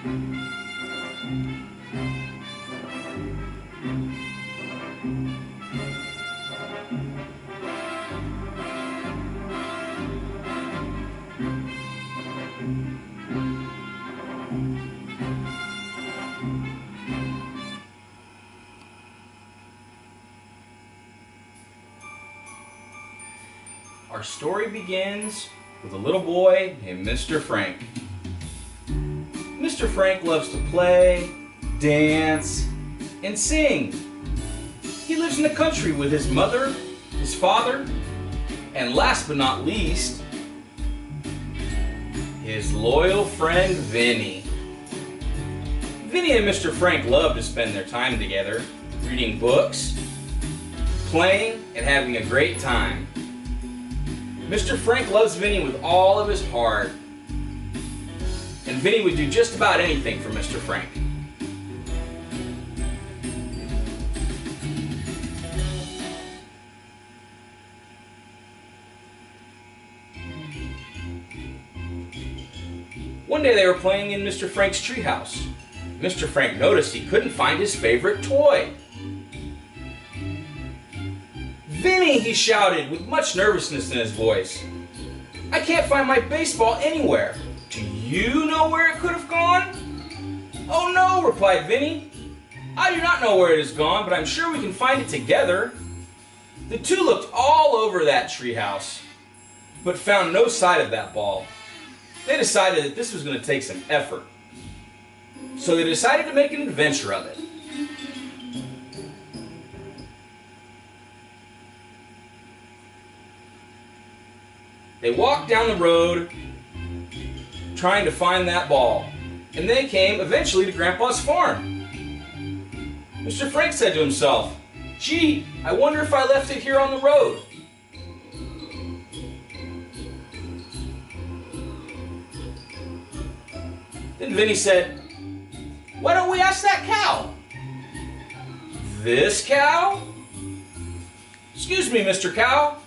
Our story begins with a little boy named Mr. Frank. Mr. Frank loves to play, dance, and sing. He lives in the country with his mother, his father, and last but not least, his loyal friend Vinnie. Vinnie and Mr. Frank love to spend their time together, reading books, playing, and having a great time. Mr. Frank loves Vinnie with all of his heart, and Vinnie would do just about anything for Mr. Frank. One day they were playing in Mr. Frank's treehouse. Mr. Frank noticed he couldn't find his favorite toy. "Vinnie!" he shouted with much nervousness in his voice. "I can't find my baseball anywhere. Do you know where it could have gone?" "Oh no," replied Vinnie. "I do not know where it has gone, but I'm sure we can find it together." The two looked all over that treehouse, but found no sign of that ball. They decided that this was going to take some effort. So they decided to make an adventure of it. They walked down the road trying to find that ball, and they came eventually to Grandpa's farm. Mr. Frank said to himself, "Gee, I wonder if I left it here on the road." Then Vinnie said, "Why don't we ask that cow?" "This cow?" "Excuse me, Mr. Cow,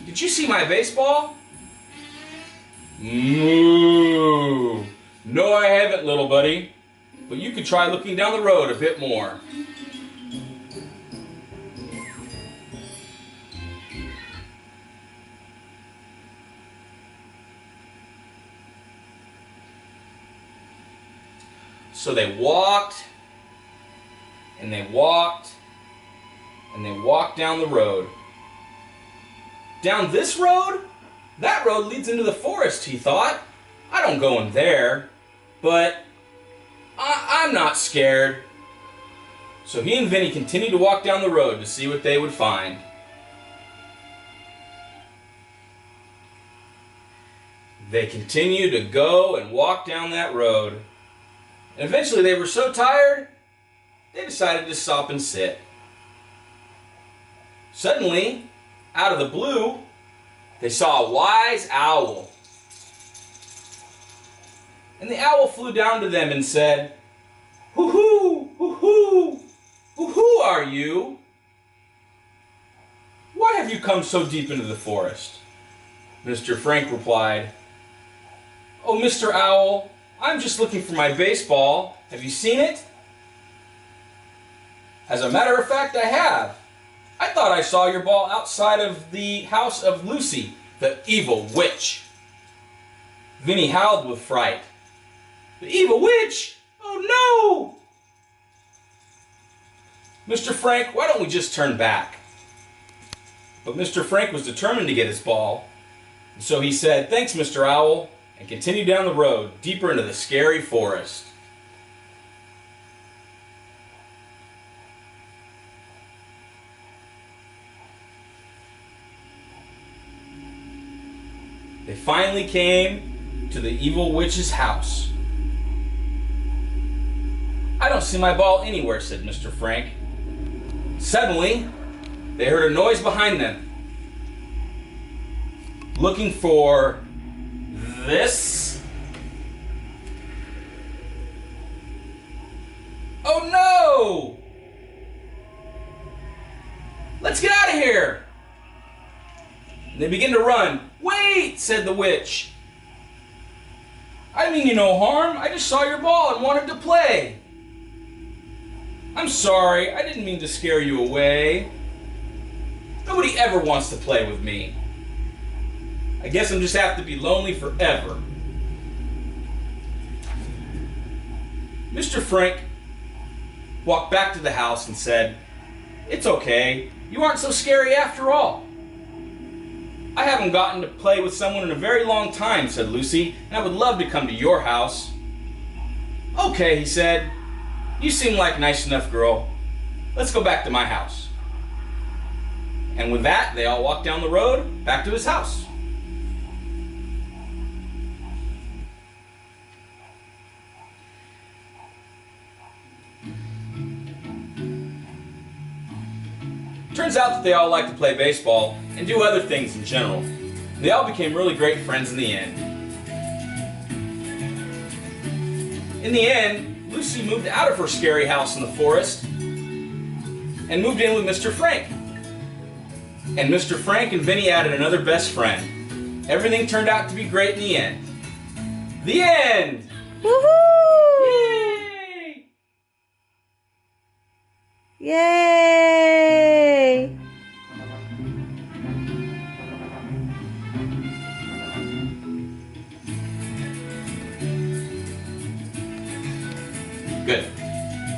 did you see my baseball?" "Moo! No, I haven't, little buddy, but you could try looking down the road a bit more." So they walked, and they walked, and they walked down the road. "Down this road? That road leads into the forest," he thought. "I don't go in there, but I'm not scared." So he and Vinnie continued to walk down the road to see what they would find. They continued to go and walk down that road. And eventually they were so tired, they decided to stop and sit. Suddenly, out of the blue, they saw a wise owl. And the owl flew down to them and said, "Hoo-hoo, hoo-hoo, who are you? Why have you come so deep into the forest?" Mr. Frank replied, "Oh, Mr. Owl, I'm just looking for my baseball. Have you seen it?" "As a matter of fact, I have. I thought I saw your ball outside of the house of Lucy, the evil witch." Vinnie howled with fright. "The evil witch? Oh no!" "Mr. Frank, why don't we just turn back?" But Mr. Frank was determined to get his ball. And so he said, "Thanks, Mr. Owl," and continued down the road, deeper into the scary forest. They finally came to the evil witch's house. "I don't see my ball anywhere," said Mr. Frank. Suddenly, they heard a noise behind them. Looking for this? "Oh no! Let's get out of here!" They begin to run. "Wait!" said the witch. I mean you no harm. I just saw your ball and wanted to play. I'm sorry, I didn't mean to scare you away. Nobody ever wants to play with me. I guess I'm just have to be lonely forever. Mr. Frank walked back to the house and said, "It's okay. You aren't so scary after all." "I haven't gotten to play with someone in a very long time," said Lucy, "and I would love to come to your house." "Okay," he said. "You seem like a nice enough girl. Let's go back to my house." And with that, they all walked down the road back to his house. Turns out that they all like to play baseball and do other things in general. They all became really great friends in the end. In the end, Lucy moved out of her scary house in the forest and moved in with Mr. Frank. And Mr. Frank and Vinnie added another best friend. Everything turned out to be great in the end. The end! Woohoo!